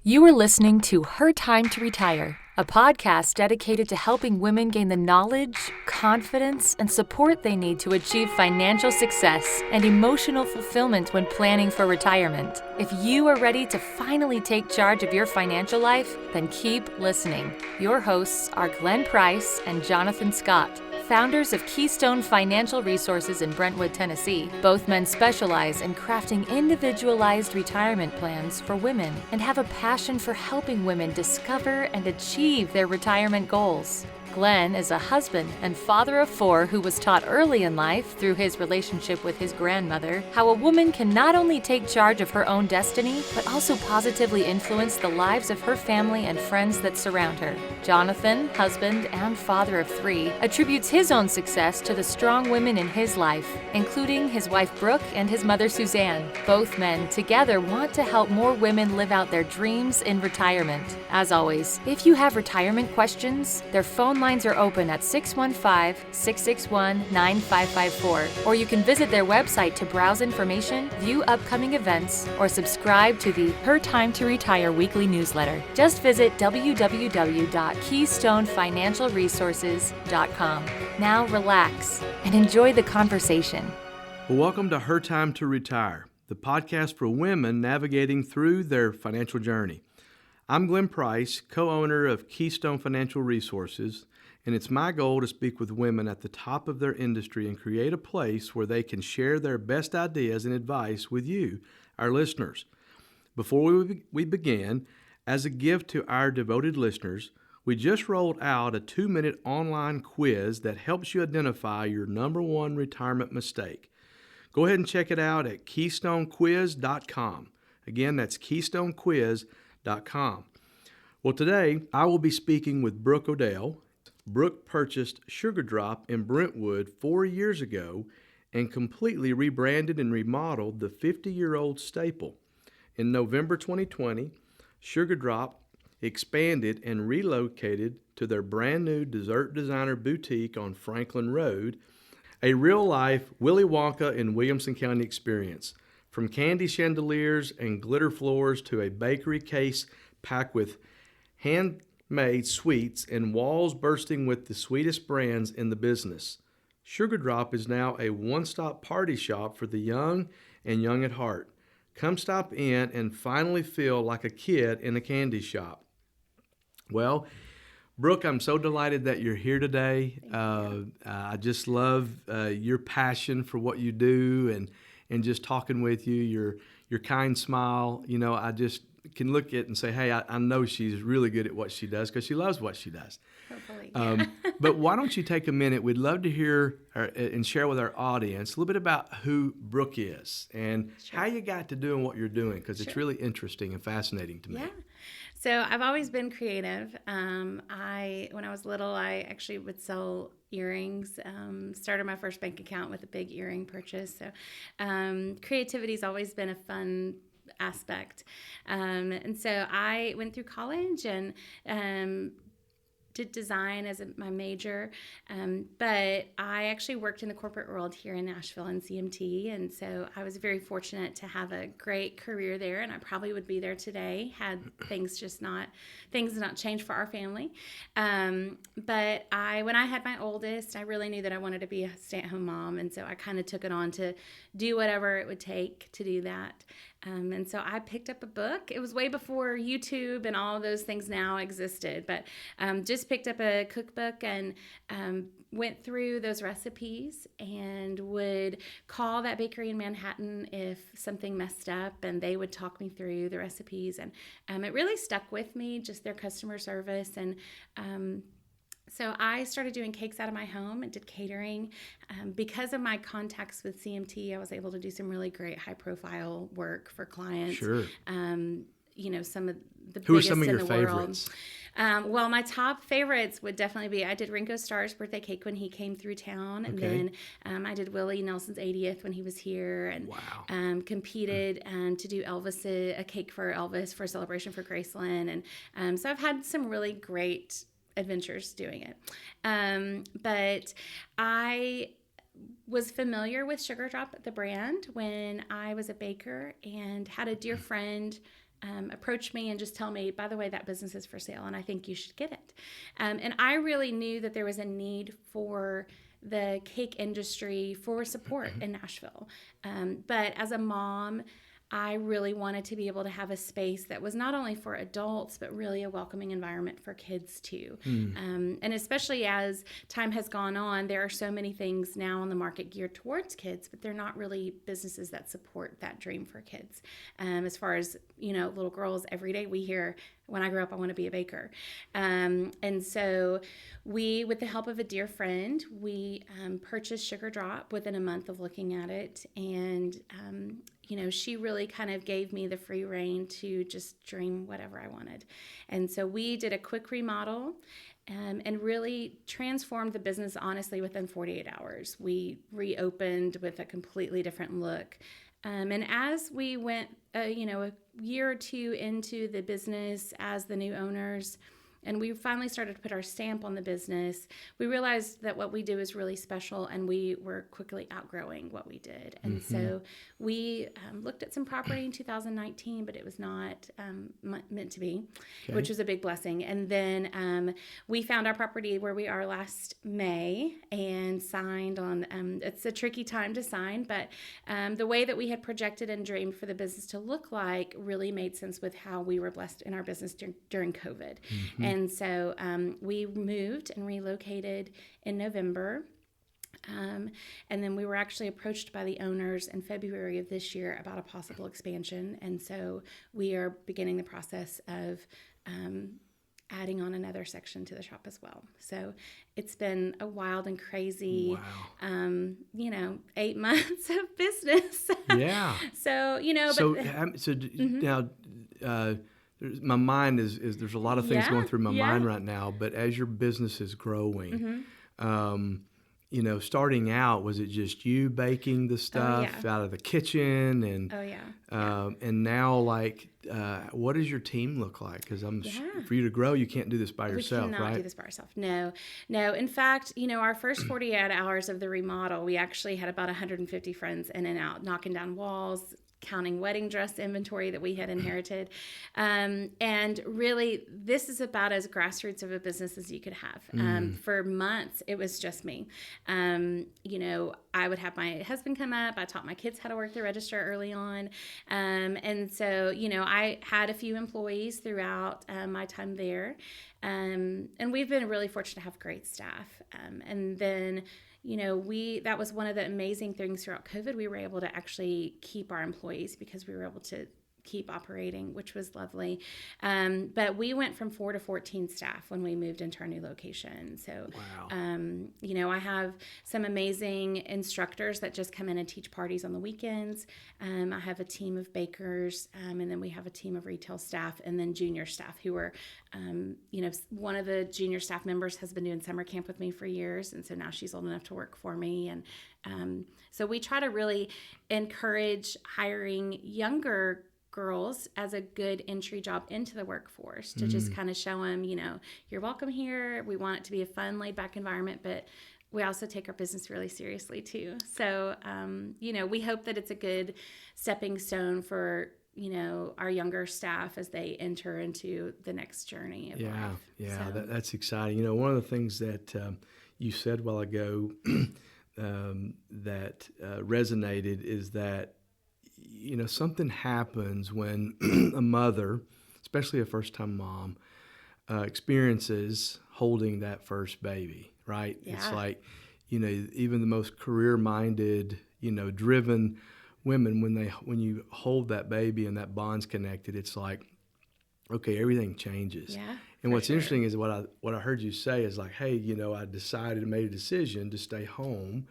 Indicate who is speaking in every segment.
Speaker 1: You are listening to Her Time to Retire, a podcast dedicated to helping women gain the knowledge, confidence, and support they need to achieve financial success and emotional fulfillment when planning for retirement. If you are ready to finally take charge of your financial life, then keep listening. Your hosts are Glenn Price and Jonathan Scott, founders of Keystone Financial Resources in Brentwood, Tennessee. Both men specialize in crafting individualized retirement plans for women and have a passion for helping women discover and achieve their retirement goals. Glenn is a husband and father of 4 who was taught early in life through his relationship with his grandmother how a woman can not only take charge of her own destiny, but also positively influence the lives of her family and friends that surround her. Jonathan, husband and father of 3, attributes his own success to the strong women in his life, including his wife Brooke and his mother Suzanne. Both men together want to help more women live out their dreams in retirement. As always, if you have retirement questions, their phone lines are open at 615-661-9554, or you can visit their website to browse information, view upcoming events, or subscribe to the Her Time to Retire weekly newsletter. Just visit www.keystonefinancialresources.com. Now relax and enjoy the conversation.
Speaker 2: Well, welcome to Her Time to Retire, the podcast for women navigating through their financial journey. I'm Glenn Price, co-owner of Keystone Financial Resources, and it's my goal to speak with women at the top of their industry and create a place where they can share their best ideas and advice with you, our listeners. Before we begin, as a gift to our devoted listeners, we just rolled out a 2-minute online quiz that helps you identify your number one retirement mistake. Go ahead and check it out at keystonequiz.com. Again, that's keystonequiz.com. Well, today I will be speaking with Brooke O'Dell. Brooke purchased Sugar Drop in Brentwood 4 years ago and completely rebranded and remodeled the 50-year-old staple. In November 2020, Sugar Drop expanded and relocated to their brand new dessert designer boutique on Franklin Road, a real-life Willy Wonka in Williamson County experience. From candy chandeliers and glitter floors to a bakery case packed with handmade sweets and walls bursting with the sweetest brands in the business. Sugar Drop is now a one-stop party shop for the young and young at heart. Come stop in and finally feel like a kid in a candy shop. Well, Brooke, I'm so delighted that you're here today. I just love your passion for what you do and just talking with you, your kind smile. You know, I just can look at it and say, hey, I know she's really good at what she does because she loves what she does.
Speaker 3: Hopefully, yeah.
Speaker 2: But why don't you take a minute? We'd love to hear and share with our audience a little bit about who Brooke is and how you got to doing what you're doing, because it's really interesting and fascinating to me.
Speaker 3: Yeah. So I've always been creative. When I was little, I actually would sell earrings. Started my first bank account with a big earring purchase. So creativity's always been a fun aspect. And so I went through college and did design as my major, but I actually worked in the corporate world here in Nashville in CMT, and so I was very fortunate to have a great career there, and I probably would be there today had things not changed for our family. But when I had my oldest, I really knew that I wanted to be a stay-at-home mom, and so I kind of took it on to do whatever it would take to do that. And so I picked up a book. It was way before YouTube and all of those things now existed, but just picked up a cookbook and went through those recipes and would call that bakery in Manhattan if something messed up, and they would talk me through the recipes. And it really stuck with me, just their customer service. And so I started doing cakes out of my home and did catering. Because of my contacts with CMT, I was able to do some really great high-profile work for clients.
Speaker 2: Sure.
Speaker 3: Some of the
Speaker 2: Who are
Speaker 3: biggest
Speaker 2: some of
Speaker 3: in
Speaker 2: your
Speaker 3: the
Speaker 2: favorites?
Speaker 3: world. Well, my top favorites would definitely be, I did Ringo Starr's birthday cake when he came through town. And then I did Willie Nelson's 80th when he was here. And competed to do a cake for Elvis for a celebration for Graceland. And so I've had some really great adventures doing it. But I was familiar with Sugar Drop, the brand, when I was a baker, and had a dear friend approach me and just tell me, by the way, that business is for sale and I think you should get it. And I really knew that there was a need for the cake industry for support in Nashville. But as a mom, I really wanted to be able to have a space that was not only for adults, but really a welcoming environment for kids too. And especially as time has gone on, there are so many things now on the market geared towards kids, but they're not really businesses that support that dream for kids. As far as, little girls, every day we hear, when I grow up, I want to be a baker. And so we, with the help of a dear friend, we purchased Sugar Drop within a month of looking at it. And, she really kind of gave me the free rein to just dream whatever I wanted. And so we did a quick remodel and really transformed the business, honestly, within 48 hours. We reopened with a completely different look. And as we went, a year or two into the business as the new owners, and we finally started to put our stamp on the business, we realized that what we do is really special, and we were quickly outgrowing what we did. And so we looked at some property in 2019, but it was not meant to be, which was a big blessing. And then we found our property where we are last May and signed on. It's a tricky time to sign, but the way that we had projected and dreamed for the business to look like really made sense with how we were blessed in our business during COVID. And so we moved and relocated in November. And then we were actually approached by the owners in February of this year about a possible expansion. And so we are beginning the process of adding on another section to the shop as well. So it's been a wild and crazy, 8 months of business.
Speaker 2: Yeah.
Speaker 3: So,
Speaker 2: now, my mind is there's a lot of things going through my mind right now, but as your business is growing, starting out, was it just you baking the stuff out of the kitchen? And and now, what does your team look like? Because for you to grow, you can't do this by yourself,
Speaker 3: right? We cannot do this by ourselves. No. In fact, our first 48 hours of the remodel, we actually had about 150 friends in and out, knocking down walls, counting wedding dress inventory that we had inherited. And really, this is about as grassroots of a business as you could have. For months, it was just me. I would have my husband come up. I taught my kids how to work the register early on. And so, I had a few employees throughout my time there. And we've been really fortunate to have great staff. And then that was one of the amazing things throughout COVID. We were able to actually keep our employees because we were able to keep operating, which was lovely. But we went from 4 to 14 staff when we moved into our new location. So, I have some amazing instructors that just come in and teach parties on the weekends. I have a team of bakers, and then we have a team of retail staff, and then junior staff who are, one of the junior staff members has been doing summer camp with me for years, and so now she's old enough to work for me. And so we try to really encourage hiring younger girls as a good entry job into the workforce to just kind of show them, you're welcome here. We want it to be a fun, laid back environment, but we also take our business really seriously too. So, we hope that it's a good stepping stone for, our younger staff as they enter into the next journey of life.
Speaker 2: Yeah, so. That's exciting. One of the things that you said a while ago that resonated is that something happens when a mother, especially a first-time mom, experiences holding that first baby, right? Yeah. It's like, even the most career-minded, driven women, when you hold that baby and that bond's connected, it's like, okay, everything changes.
Speaker 3: Yeah.
Speaker 2: And what's interesting is what I heard you say is like, hey, I decided and made a decision to stay home.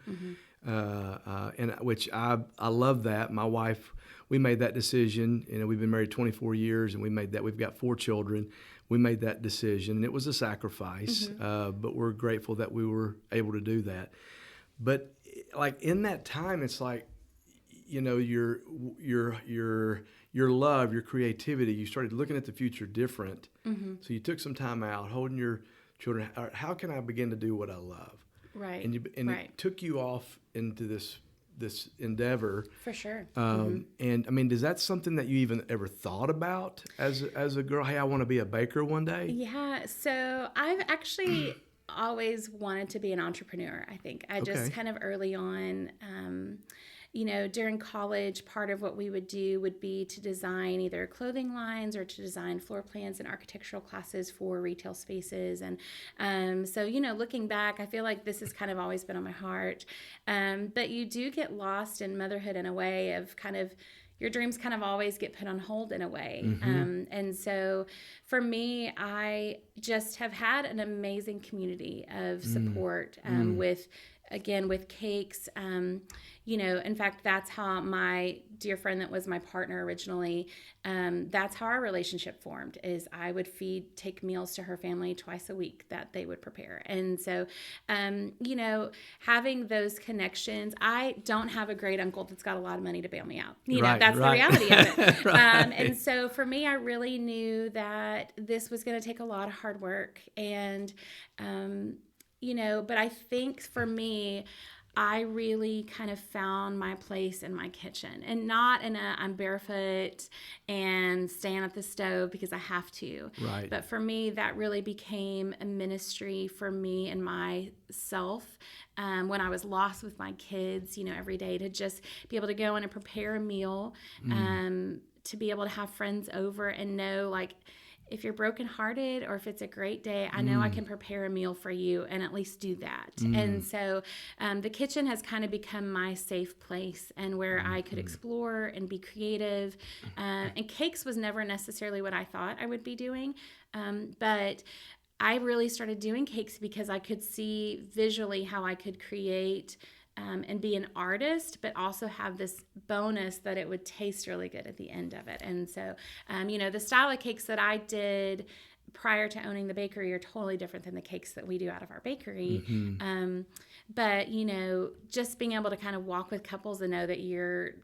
Speaker 2: And which I love that. My wife, we made that decision. We've been married 24 years, and we made that. We've got 4 children. We made that decision, and it was a sacrifice. But we're grateful that we were able to do that. But in that time, it's like, your love, your creativity. You started looking at the future different. So you took some time out, holding your children. How can I begin to do what I love?
Speaker 3: Right.
Speaker 2: And it took you off into this this endeavor.
Speaker 3: For sure.
Speaker 2: And I mean, is that something that you even ever thought about as a girl? Hey, I want to be a baker one day.
Speaker 3: Yeah. So I've actually always wanted to be an entrepreneur. I think I just kind of early on, during college, part of what we would do would be to design either clothing lines or to design floor plans and architectural classes for retail spaces. And so, looking back, I feel like this has kind of always been on my heart. But you do get lost in motherhood in a way of kind of your dreams kind of always get put on hold in a way. And so for me, I just have had an amazing community of support with cakes. In fact, that's how my dear friend that was my partner originally, that's how our relationship formed, is I would take meals to her family twice a week that they would prepare. And so, having those connections, I don't have a great uncle that's got a lot of money to bail me out. That's the reality of it. And so for me, I really knew that this was going to take a lot of hard work. And, but I think for me, I really kind of found my place in my kitchen, and not in I'm barefoot and staying at the stove because I have to.
Speaker 2: Right.
Speaker 3: But for me, that really became a ministry for me and myself. When I was lost with my kids, every day, to just be able to go in and prepare a meal, to be able to have friends over and know, like, if you're brokenhearted or if it's a great day, I know I can prepare a meal for you and at least do that. And so the kitchen has kind of become my safe place, and where I could explore and be creative. And cakes was never necessarily what I thought I would be doing. But I really started doing cakes because I could see visually how I could create and be an artist, but also have this bonus that it would taste really good at the end of it. And so, the style of cakes that I did prior to owning the bakery are totally different than the cakes that we do out of our bakery. But, just being able to kind of walk with couples and know that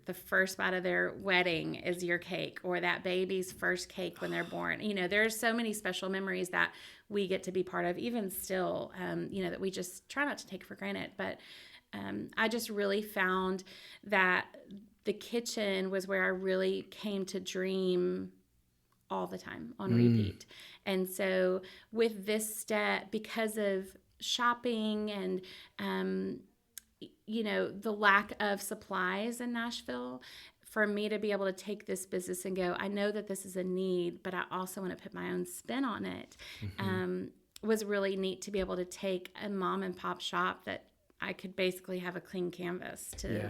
Speaker 3: the first bite of their wedding is your cake, or that baby's first cake when they're born. There's so many special memories that we get to be part of, even still, that we just try not to take for granted. But I just really found that the kitchen was where I really came to dream all the time on repeat. And so with this step, because of shopping and, the lack of supplies in Nashville, for me to be able to take this business and go, I know that this is a need, but I also want to put my own spin on it, was really neat to be able to take a mom and pop shop that I could basically have a clean canvas to,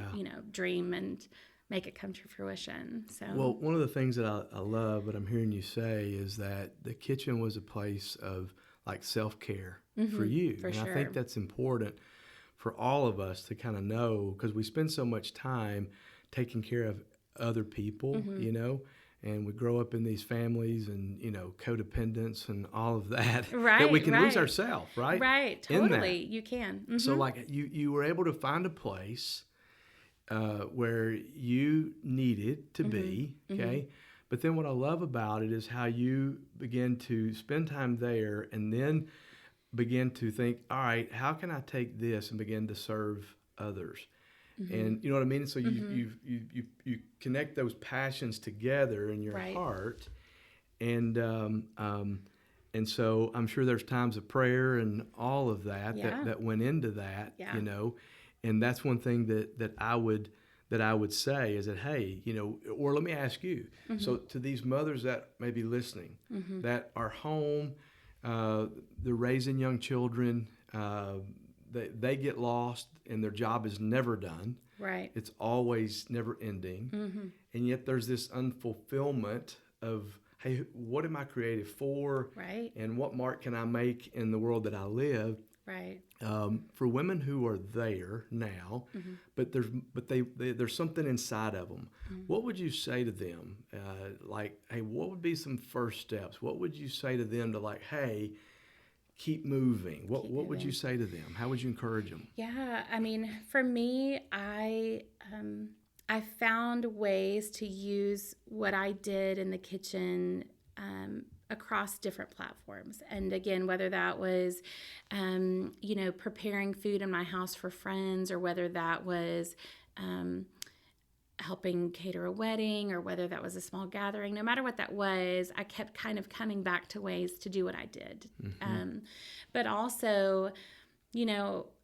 Speaker 3: dream and make it come to fruition. So,
Speaker 2: well, one of the things that I love, what I'm hearing you say, is that the kitchen was a place of like self-care for you.
Speaker 3: For sure.
Speaker 2: I think that's important for all of us to kind of know, because we spend so much time taking care of other people, and we grow up in these families and, codependence and all of that, that we can lose ourselves, right?
Speaker 3: Right, totally. You can.
Speaker 2: So like you were able to find a place where you needed to be, okay? But then what I love about it is how you begin to spend time there and then begin to think, all right, how can I take this and begin to serve others? And you know what I mean? So you connect those passions together in your heart, and so I'm sure there's times of prayer and all of that that went into that, and that's one thing that I would say is that, hey, or let me ask you, so to these mothers that may be listening, that are home, they're raising young children, they get lost and their job is never done.
Speaker 3: Right.
Speaker 2: It's always never ending. And yet there's this unfulfillment of, hey, what am I creative for?
Speaker 3: Right.
Speaker 2: And what mark can I make in the world that I live?
Speaker 3: Right.
Speaker 2: For women who are there now, but there's something inside of them. What would you say to them? Like, hey, what would be some first steps? What would you say to them to, like, hey, keep moving? What would you say to them? How would you encourage them?
Speaker 3: Yeah, I mean, for me, I found ways to use what I did in the kitchen across different platforms. And again, whether that was, preparing food in my house for friends, or whether that was helping cater a wedding, or whether that was a small gathering, no matter what that was, I kept kind of coming back to ways to do what I did. But also,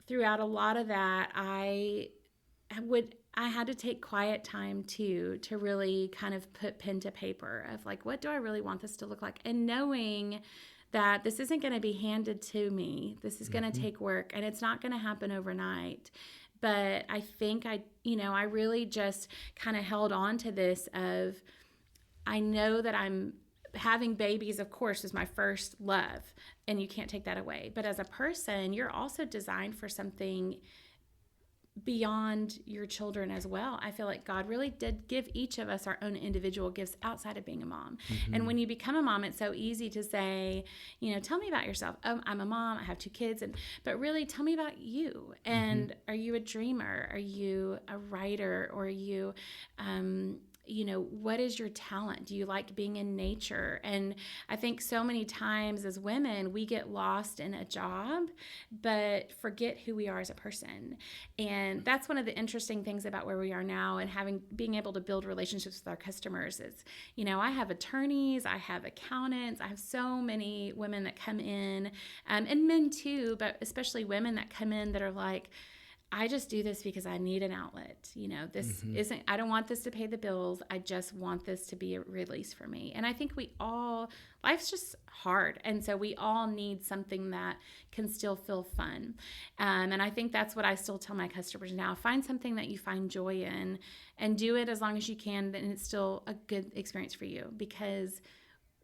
Speaker 3: throughout a lot of that, I had to take quiet time too, to really kind of put pen to paper of like, what do I really want this to look like? And knowing that this isn't going to be handed to me. This is going to take work, and it's not going to happen overnight. But I think I really just kind of held on to this of, I know that having babies, of course, is my first love, and you can't take that away. But as a person, you're also designed for something beyond your children as well. I feel like God really did give each of us our own individual gifts outside of being a mom. And when you become a mom, it's so easy to say, tell me about yourself. Oh, I'm a mom, I have 2 kids, but really tell me about you. And are you a dreamer? Are you a writer? Or are you what is your talent? Do you like being in nature? And I think so many times as women, we get lost in a job, but forget who we are as a person. And that's one of the interesting things about where we are now, and being able to build relationships with our customers is, I have attorneys, I have accountants, I have so many women that come in, and men too, but especially women that come in that are like, I just do this because I need an outlet. This isn't, I don't want this to pay the bills. I just want this to be a release for me. And I think life's just hard. And so we all need something that can still feel fun. And I think that's what I still tell my customers now. Find something that you find joy in, and do it as long as you can. And it's still a good experience for you, because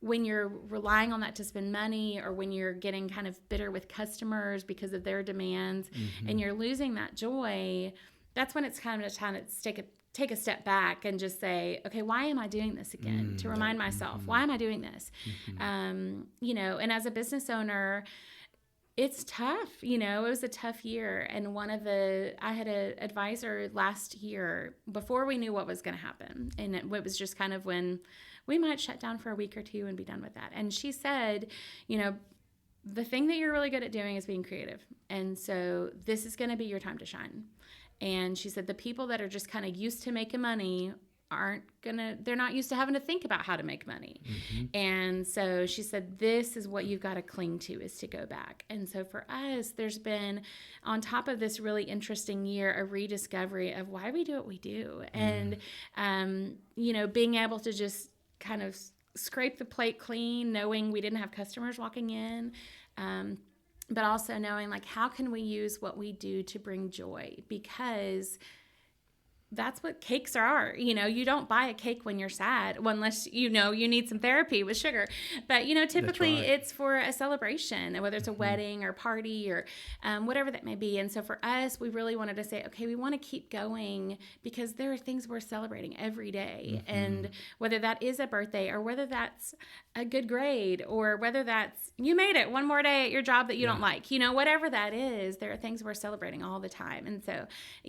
Speaker 3: when you're relying on that to spend money, or when you're getting kind of bitter with customers because of their demands, and you're losing that joy, that's when it's kind of time to take a step back and just say, okay, why am I doing this again? To remind myself, why am I doing this? And as a business owner, it's tough. It was a tough year. And I had an advisor last year before we knew what was going to happen. And it was just kind of when we might shut down for a week or 2 and be done with that. And she said, the thing that you're really good at doing is being creative. And so this is going to be your time to shine. And she said, the people that are just kind of used to making money they're not used to having to think about how to make money. And so she said, this is what you've got to cling to, is to go back. And so for us, there's been, on top of this really interesting year, a rediscovery of why we do what we do. And, being able to just kind of scrape the plate clean, knowing we didn't have customers walking in, but also knowing, like, how can we use what we do to bring joy? Because that's what cakes are. You don't buy a cake when you're sad, unless you need some therapy with sugar. But typically it's for a celebration, whether it's a wedding or party or whatever that may be. And so for us, we really wanted to say, okay, we want to keep going, because there are things we're celebrating every day. And whether that is a birthday, or whether that's a good grade, or whether that's you made it one more day at your job that you don't like, whatever that is, there are things we're celebrating all the time. And so,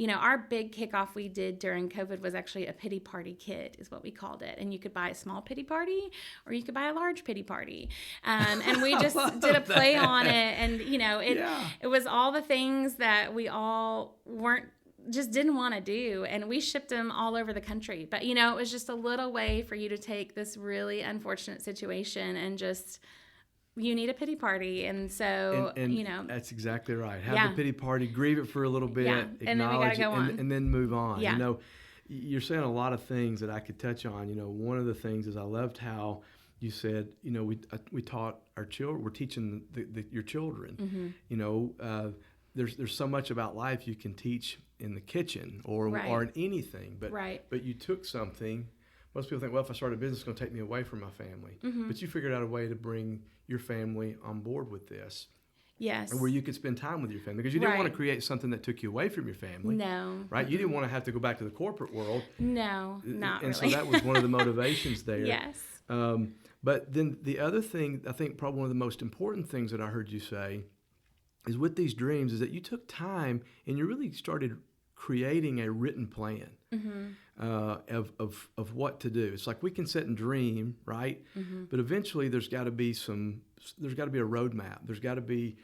Speaker 3: our big kickoff we did during COVID was actually a pity party kit, is what we called it. And you could buy a small pity party, or you could buy a large pity party. And we just did a play on it. And, it was all the things that we all didn't want to do. And we shipped them all over the country. But, it was just a little way for you to take this really unfortunate situation and just, you need a pity party. And so,
Speaker 2: that's exactly right. Have the pity party, grieve it for a little bit, acknowledge
Speaker 3: and then we gotta go on.
Speaker 2: And then move on. You're saying a lot of things that I could touch on. One of the things is I loved how you said, we taught our children, we're teaching your children. There's so much about life you can teach in the kitchen or in anything, but you took something. Most people think, well, if I start a business, it's going to take me away from my family. But you figured out a way to bring your family on board with this.
Speaker 3: Yes.
Speaker 2: And where you could spend time with your family. Because you didn't want to create something that took you away from your family.
Speaker 3: No.
Speaker 2: Right? You didn't want to have to go back to the corporate world.
Speaker 3: No, not
Speaker 2: and
Speaker 3: really.
Speaker 2: So that was one of the motivations there.
Speaker 3: Yes.
Speaker 2: But then the other thing, I think probably one of the most important things that I heard you say is with these dreams is that you took time and you really started creating a written plan of what to do. It's like we can sit and dream, right? But eventually there's got to be a roadmap. There's got to be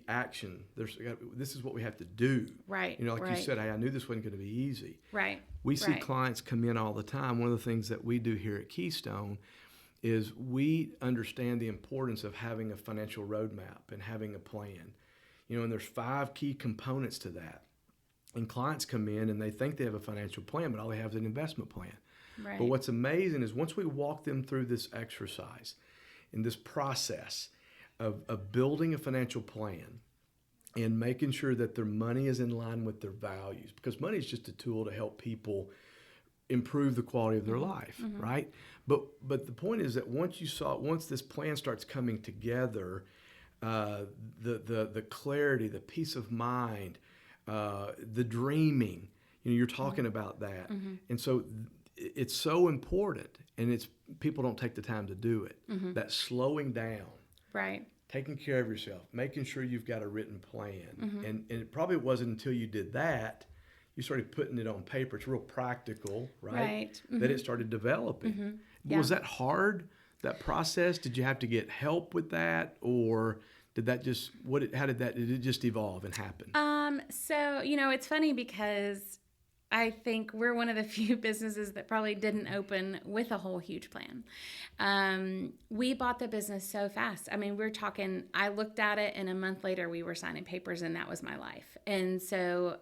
Speaker 2: action. This is what we have to do.
Speaker 3: Right.
Speaker 2: Like you said, hey, I knew this wasn't going to be easy.
Speaker 3: Right.
Speaker 2: We see clients come in all the time. One of the things that we do here at Keystone is we understand the importance of having a financial roadmap and having a plan. And there's 5 key components to that. And clients come in and they think they have a financial plan, but all they have is an investment plan.
Speaker 3: Right.
Speaker 2: But what's amazing is once we walk them through this exercise and this process of building a financial plan and making sure that their money is in line with their values, because money is just a tool to help people improve the quality of their life, right? But the point is that once this plan starts coming together, the clarity, the peace of mind, the dreaming, you're talking about that. And so it's so important, and people don't take the time to do it. That slowing down,
Speaker 3: right,
Speaker 2: taking care of yourself, making sure you've got a written plan. And it probably wasn't until you did that, you started putting it on paper. It's real practical, right? That it started developing.
Speaker 3: Yeah.
Speaker 2: Was that hard, that process? Did you have to get help with that, or did that just did it just evolve and happen?
Speaker 3: So it's funny because I think we're one of the few businesses that probably didn't open with a whole huge plan. We bought the business so fast. I mean, we're talking, I looked at it and a month later we were signing papers, and that was my life. And so,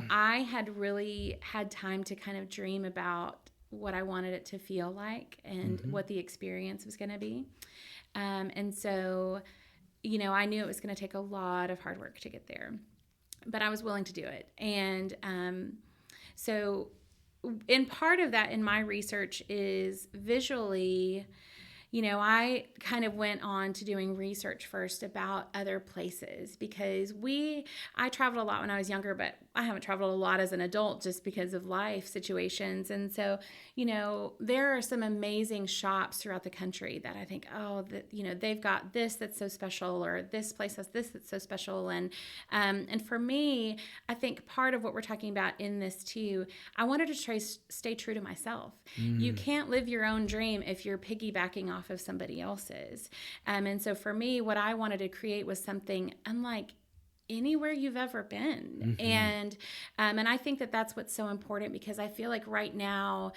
Speaker 3: I had really had time to kind of dream about what I wanted it to feel like and what the experience was going to be. And so, I knew it was going to take a lot of hard work to get there, but I was willing to do it. And so in part of that in my research is visually, I kind of went on to doing research first about other places because I traveled a lot when I was younger, but I haven't traveled a lot as an adult just because of life situations. And so, there are some amazing shops throughout the country that I think, they've got this that's so special, or this place has this that's so special. And for me, I think part of what we're talking about in this too, I wanted to stay true to myself. You can't live your own dream if you're piggybacking off of somebody else's. And so for me, what I wanted to create was something unlike anywhere you've ever been. And I think that that's what's so important, because I feel like right now,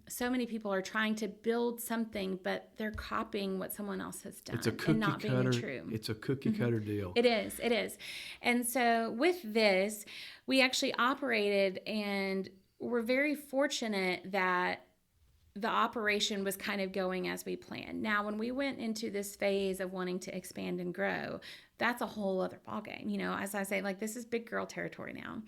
Speaker 3: so many people are trying to build something, but they're copying what someone else has done.
Speaker 2: It's a cookie
Speaker 3: and not
Speaker 2: cutter.
Speaker 3: Being true.
Speaker 2: It's a cookie cutter deal.
Speaker 3: It is. And so with this, we actually operated, and we're very fortunate that the operation was kind of going as we planned. Now, when we went into this phase of wanting to expand and grow, that's a whole other ballgame. As I say, this is big girl territory now.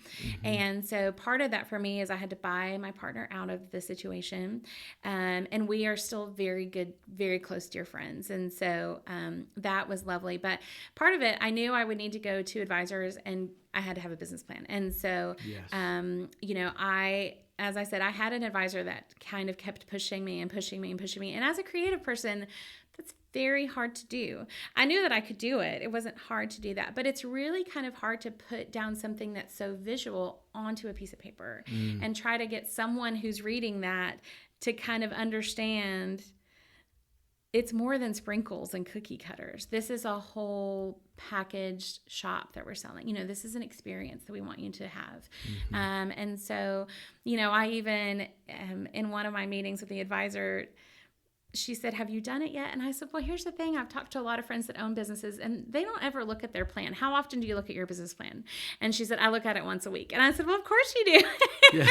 Speaker 3: And so part of that for me is I had to buy my partner out of the situation. And we are still very good, very close dear friends. And so that was lovely. But part of it, I knew I would need to go to advisors, and I had to have a business plan. And so, as I said, I had an advisor that kind of kept pushing me. And as a creative person, that's very hard to do. I knew that I could do it. It wasn't hard to do that. But it's really kind of hard to put down something that's so visual onto a piece of paper and try to get someone who's reading that to kind of understand it's more than sprinkles and cookie cutters. This is a whole packaged shop that we're selling. This is an experience that we want you to have. And so, I even, in one of my meetings with the advisor, she said, have you done it yet? And I said, well, here's the thing. I've talked to a lot of friends that own businesses, and they don't ever look at their plan. How often do you look at your business plan? And she said, I look at it once a week. And I said, well, of course you do.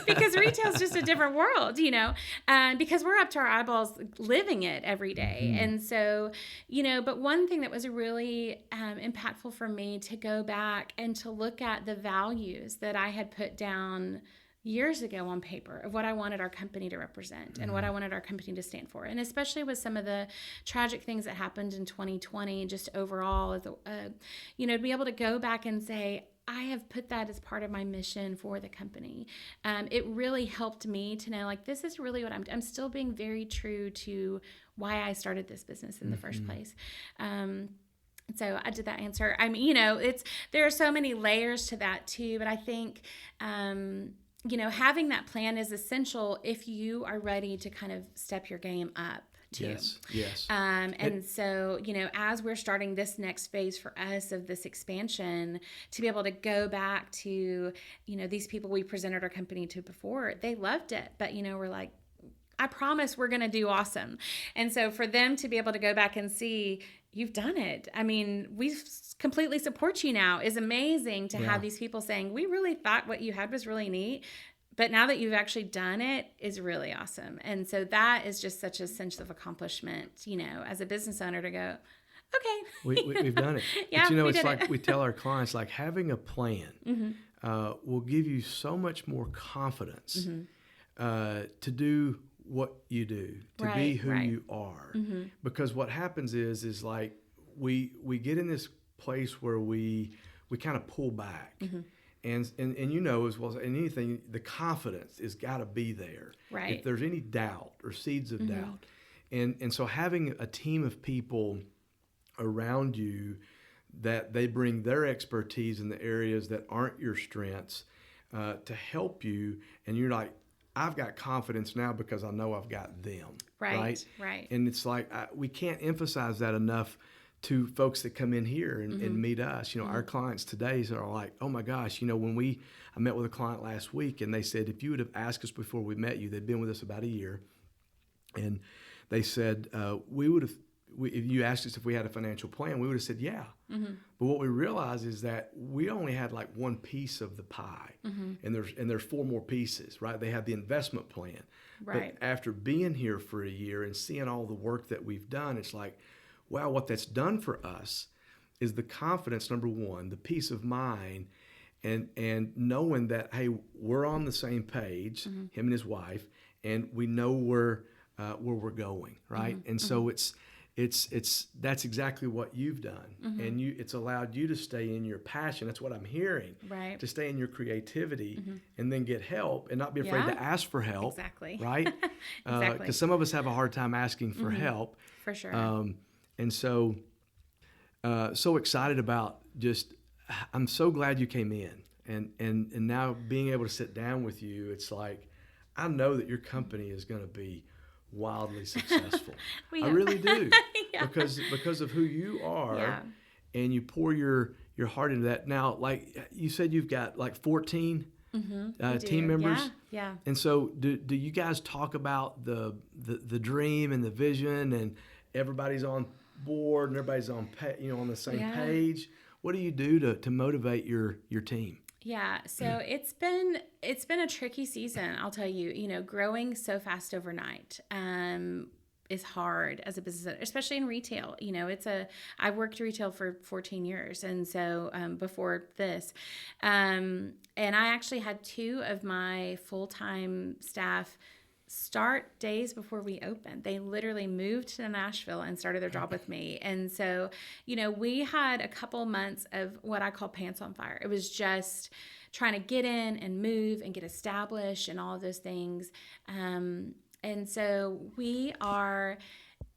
Speaker 3: Because retail is just a different world, because we're up to our eyeballs living it every day. And so, but one thing that was really impactful for me to go back and to look at the values that I had put down years ago on paper of what I wanted our company to represent and what I wanted our company to stand for. And especially with some of the tragic things that happened in 2020, just overall, to be able to go back and say, I have put that as part of my mission for the company. It really helped me to know, this is really what I'm still being very true to why I started this business in the first place. So I did that answer. I mean, there are so many layers to that too, but I think, having that plan is essential if you are ready to kind of step your game up too.
Speaker 2: Yes.
Speaker 3: So, as we're starting this next phase for us of this expansion, to be able to go back to, these people we presented our company to before, they loved it, but, we're like, I promise we're going to do awesome. And so for them to be able to go back and see, you've done it. I mean, we completely support you now is amazing to have these people saying, we really thought what you had was really neat, but now that you've actually done it is really awesome. And so that is just such a sense of accomplishment, as a business owner to go, okay.
Speaker 2: We've done it.
Speaker 3: Yeah,
Speaker 2: but it's like we tell our clients, like having a plan will give you so much more confidence to do what you do, to be who you are. Because what happens is like we get in this place where we kind of pull back. And as well as anything, the confidence has got to be there.
Speaker 3: Right.
Speaker 2: If there's any doubt or seeds of doubt. And so having a team of people around you that they bring their expertise in the areas that aren't your strengths to help you, and you're like, I've got confidence now because I know I've got them. Right. And it's like, we can't emphasize that enough to folks that come in here and meet us. Our clients today are like, oh my gosh, I met with a client last week and they said, if you would have asked us before we met you, they'd been with us about a year. And they said, if you asked us if we had a financial plan, we would have said, yeah. But what we realized is that we only had like one piece of the pie, and there's 4 more pieces, right? They had the investment plan.
Speaker 3: Right.
Speaker 2: But after being here for a year and seeing all the work that we've done, it's like, wow, what that's done for us is the confidence, number one, the peace of mind, and knowing that, hey, we're on the same page, him and his wife, and we know where we're going, right? And so it's that's exactly what you've done, and it's allowed you to stay in your passion. That's what I'm hearing,
Speaker 3: right?
Speaker 2: To stay in your creativity, and then get help, and not be afraid to ask for help.
Speaker 3: Exactly.
Speaker 2: Right?
Speaker 3: Exactly.
Speaker 2: Because some of us have a hard time asking for help.
Speaker 3: For sure.
Speaker 2: And so excited about just. I'm so glad you came in, and now being able to sit down with you, it's like I know that your company is going to be wildly successful. I really do. because of who you are, and you pour your heart into that. Now, like you said, you've got like 14 team members.
Speaker 3: Yeah.
Speaker 2: And so do you guys talk about the dream and the vision, and everybody's on board and everybody's on the same page? What do you do to motivate your team?
Speaker 3: Yeah, so it's been a tricky season, I'll tell you. Growing so fast overnight is hard as a business owner, especially in retail. I worked retail for 14 years, and so before this, and I actually had 2 of my full-time staff start days before we opened. They literally moved to Nashville and started their job with me. And so, we had a couple months of what I call pants on fire. It was just trying to get in and move and get established and all of those things. And so we are,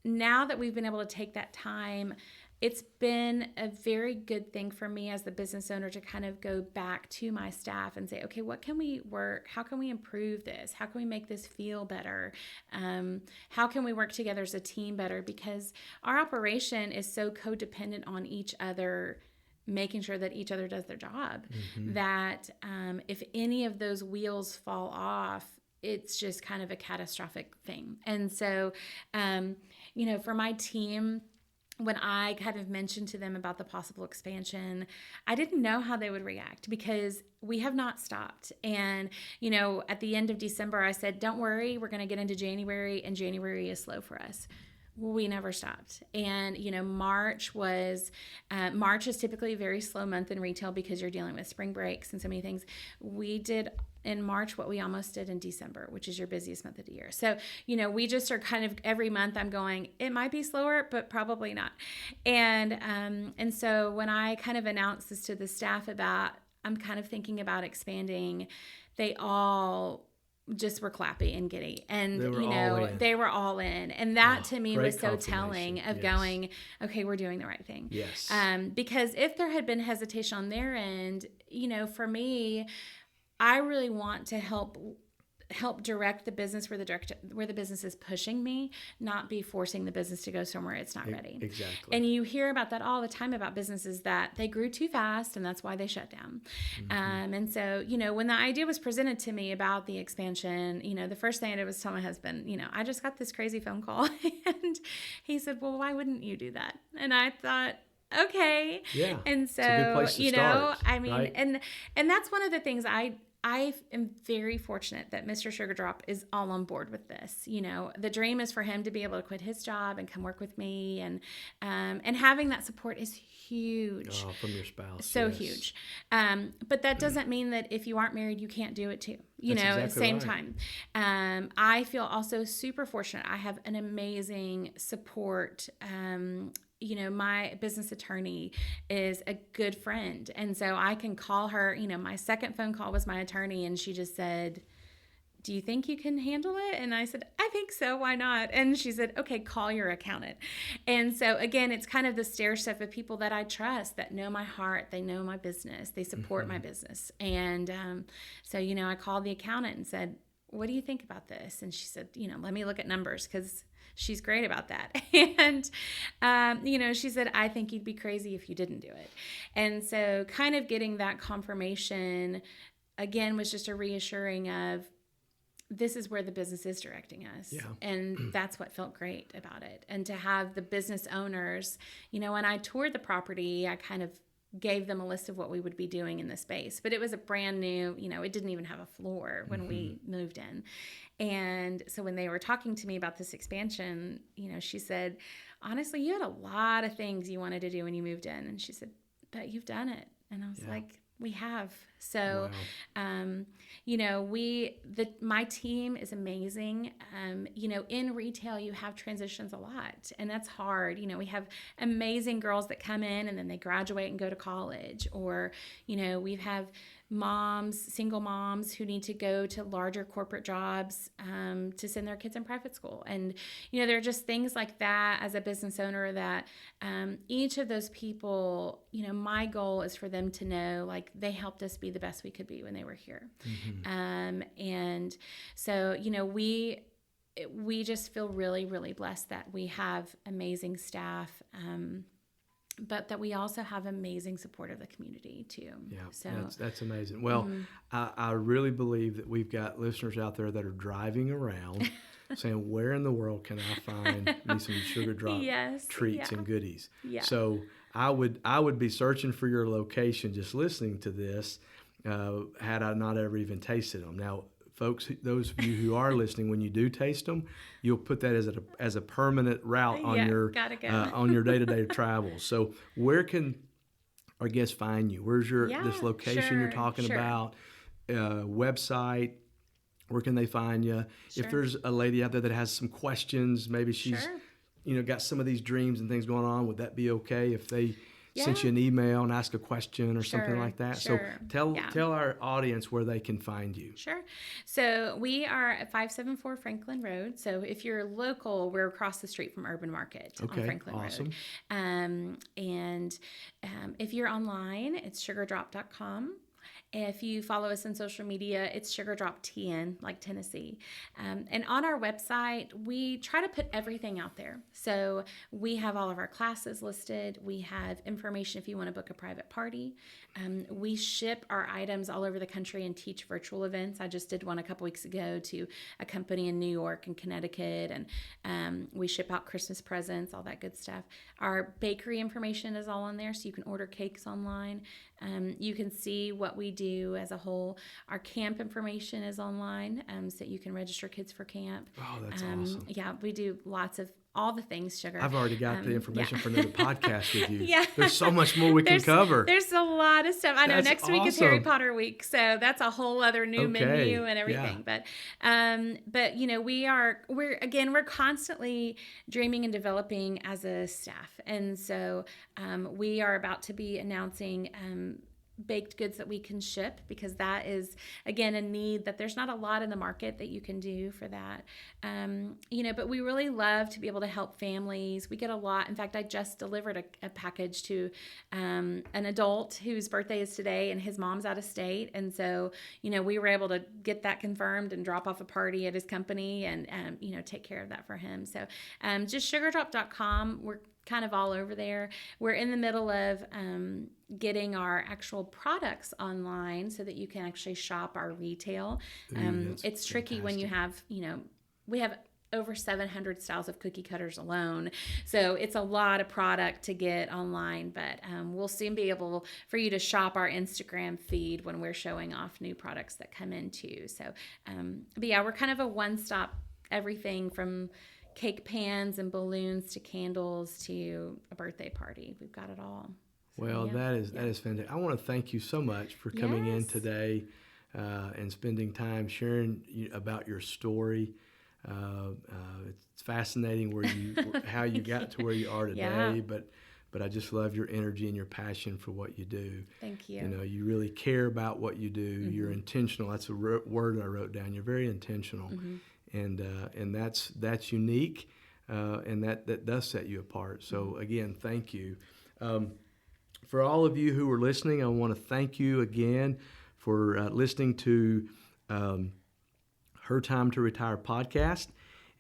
Speaker 3: now that we've been able to take that time, it's been a very good thing for me as the business owner to kind of go back to my staff and say, okay, what can we work? How can we improve this? How can we make this feel better? How can we work together as a team better? Because our operation is so codependent on each other, making sure that each other does their job, that if any of those wheels fall off, it's just kind of a catastrophic thing. And so, for my team, when I kind of mentioned to them about the possible expansion, I didn't know how they would react because we have not stopped. And, at the end of December, I said, don't worry, we're going to get into January, and January is slow for us. We never stopped. And, March is typically a very slow month in retail because you're dealing with spring breaks and so many things. We did in March what we almost did in December, which is your busiest month of the year. So, we just are kind of every month I'm going, it might be slower, but probably not. And so when I kind of announced this to the staff about, I'm kind of thinking about expanding, they all just were clappy and giddy. And,
Speaker 2: They were
Speaker 3: you
Speaker 2: all
Speaker 3: know,
Speaker 2: in.
Speaker 3: they were all in. And that to me
Speaker 2: great
Speaker 3: was so
Speaker 2: confirmation.
Speaker 3: telling of
Speaker 2: Yes.
Speaker 3: going, okay, we're doing the right thing.
Speaker 2: Yes.
Speaker 3: Because if there had been hesitation on their end, you know, for me, I really want to help direct the business where the business is pushing me, not be forcing the business to go somewhere it's not ready.
Speaker 2: Exactly.
Speaker 3: And you hear about that all the time about businesses that they grew too fast and that's why they shut down. And so, you know, when the idea was presented to me about the expansion, you know, the first thing I did was tell my husband, you know, I just got this crazy phone call and he said, well, why wouldn't you do that? And I thought, okay.
Speaker 2: Yeah.
Speaker 3: And so,
Speaker 2: It's a good place to
Speaker 3: you know,
Speaker 2: start,
Speaker 3: I mean,
Speaker 2: right?
Speaker 3: and that's one of the things I am very fortunate that Mr. Sugar Drop is all on board with this. You know, the dream is for him to be able to quit his job and come work with me, and having that support is huge.
Speaker 2: Oh, from your spouse.
Speaker 3: So
Speaker 2: yes.
Speaker 3: huge. But that doesn't mean that if you aren't married, you can't do it too. You
Speaker 2: That's
Speaker 3: know, at the
Speaker 2: exactly
Speaker 3: same
Speaker 2: right.
Speaker 3: time. I feel also super fortunate. I have an amazing support. You know, my business attorney is a good friend. And so I can call her. You know, my second phone call was my attorney, and she just said, do you think you can handle it? And I said, I think so. Why not? And she said, okay, call your accountant. And so again, it's kind of the stair step of people that I trust, that know my heart, they know my business, they support my business. And so, you know, I called the accountant and said, what do you think about this? And she said, you know, let me look at numbers, because she's great about that. And, you know, she said, I think you'd be crazy if you didn't do it. And so kind of getting that confirmation, again, was just a reassuring of, this is where the business is directing us.
Speaker 2: Yeah.
Speaker 3: And that's what felt great about it. And to have the business owners, you know, when I toured the property, I kind of gave them a list of what we would be doing in the space. But it was a brand new, you know, it didn't even have a floor when we moved in. And so when they were talking to me about this expansion, you know, she said, honestly, you had a lot of things you wanted to do when you moved in. And she said, but you've done it. And I was like, we have. So, you know, my team is amazing. You know, in retail, you have transitions a lot, and that's hard. You know, we have amazing girls that come in and then they graduate and go to college, or, you know, we have single moms who need to go to larger corporate jobs to send their kids in private school. And, you know, there are just things like that as a business owner that each of those people, you know, my goal is for them to know, like, they helped us be the best we could be when they were here. And so, you know, we just feel really, really blessed that we have amazing staff, but that we also have amazing support of the community too.
Speaker 2: Yeah,
Speaker 3: so
Speaker 2: that's amazing. Well, I really believe that we've got listeners out there that are driving around saying, where in the world can I find me some Sugar Drop treats and goodies?
Speaker 3: Yeah.
Speaker 2: So I would be searching for your location just listening to this had I not ever even tasted them. Now, folks, those of you who are listening, when you do taste them, you'll put that as a permanent route on your on your day-to-day travels. So where can our guests find you? Where's this location you're talking about? Website? Where can they find you? If there's a lady out there that has some questions, maybe she's you know, got some of these dreams and things going on, would that be okay if they sent you an email and ask a question or something like that? So tell our audience where they can find you.
Speaker 3: Sure. So we are at 574 Franklin Road. So if you're local, we're across the street from Urban Market on Franklin Road. And if you're online, it's sugardrop.com. If you follow us on social media, it's Sugar Drop TN, like Tennessee. And on our website, we try to put everything out there. So we have all of our classes listed. We have information if you want to book a private party. We ship our items all over the country and teach virtual events. I just did one a couple weeks ago to a company in New York and Connecticut, and we ship out Christmas presents, all that good stuff. Our bakery information is all on there, so you can order cakes online. You can see what we do as a whole. Our camp information is online, so that you can register kids for camp.
Speaker 2: Oh, that's awesome.
Speaker 3: Yeah, we do lots of all the things, Sugar.
Speaker 2: I've already got the information for another podcast with you. There's so much more we can cover.
Speaker 3: The's a lot of stuff. I know next week is Harry Potter week, so that's a whole other new menu and everything. But you know, we're constantly dreaming and developing as a staff, and so we are about to be announcing baked goods that we can ship, because that is, again, a need that there's not a lot in the market that you can do for that. But we really love to be able to help families. We get a lot. In fact, I just delivered a package to an adult whose birthday is today, and his mom's out of state. And so, we were able to get that confirmed and drop off a party at his company and, take care of that for him. So just sugardrop.com. We're kind of all over there. We're in the middle of getting our actual products online so that you can actually shop our retail. It's tricky when you have, we have over 700 styles of cookie cutters alone. So it's a lot of product to get online, but we'll soon be able for you to shop our Instagram feed when we're showing off new products that come in too. So, but yeah, we're kind of a one-stop, everything from cake pans and balloons to candles to a birthday party. We've got it all. So,
Speaker 2: well, that is fantastic. I want to thank you so much for coming in today and spending time sharing about your story. It's fascinating how you got to where you are today, but I just love your energy and your passion for what you do.
Speaker 3: Thank you.
Speaker 2: You really care about what you do. You're intentional. That's a word I wrote down. You're very intentional. And that's unique, and that does set you apart. So again, thank you. For all of you who are listening, I want to thank you again for listening to Her Time to Retire podcast.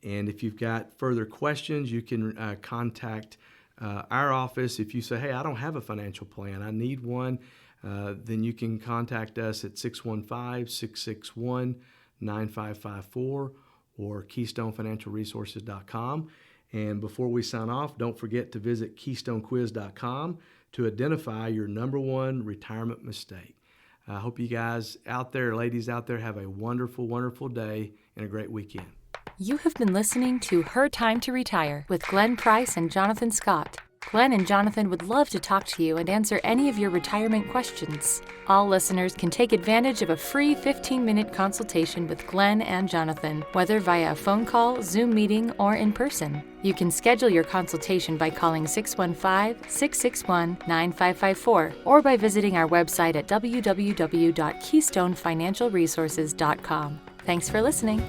Speaker 2: And if you've got further questions, you can contact our office. If you say, hey, I don't have a financial plan, I need one, then you can contact us at 615-661-9554. or KeystoneFinancialResources.com. And before we sign off, don't forget to visit KeystoneQuiz.com to identify your number one retirement mistake. I hope you guys out there, ladies out there, have a wonderful, wonderful day and a great weekend.
Speaker 1: You have been listening to Her Time to Retire with Glenn Price and Jonathan Scott. Glenn and Jonathan would love to talk to you and answer any of your retirement questions. All listeners can take advantage of a free 15-minute consultation with Glenn and Jonathan, whether via a phone call, Zoom meeting, or in person. You can schedule your consultation by calling 615-661-9554 or by visiting our website at www.keystonefinancialresources.com. Thanks for listening.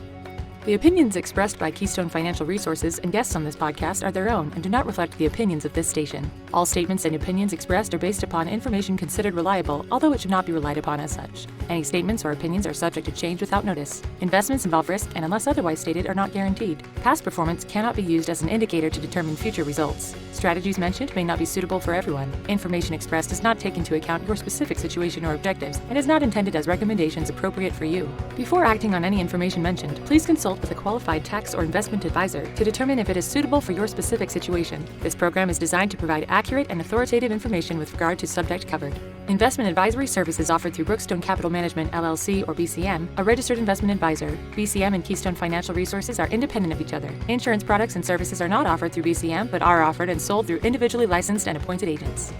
Speaker 1: The opinions expressed by Keystone Financial Resources and guests on this podcast are their own and do not reflect the opinions of this station. All statements and opinions expressed are based upon information considered reliable, although it should not be relied upon as such. Any statements or opinions are subject to change without notice. Investments involve risk and, unless otherwise stated, are not guaranteed. Past performance cannot be used as an indicator to determine future results. Strategies mentioned may not be suitable for everyone. Information expressed does not take into account your specific situation or objectives and is not intended as recommendations appropriate for you. Before acting on any information mentioned, please consult with a qualified tax or investment advisor to determine if it is suitable for your specific situation. This program is designed to provide accurate and authoritative information with regard to subject covered. Investment advisory services offered through Brookstone Capital Management, LLC, or BCM, a registered investment advisor. BCM and Keystone Financial Resources are independent of each other. Insurance products and services are not offered through BCM, but are offered and sold through individually licensed and appointed agents.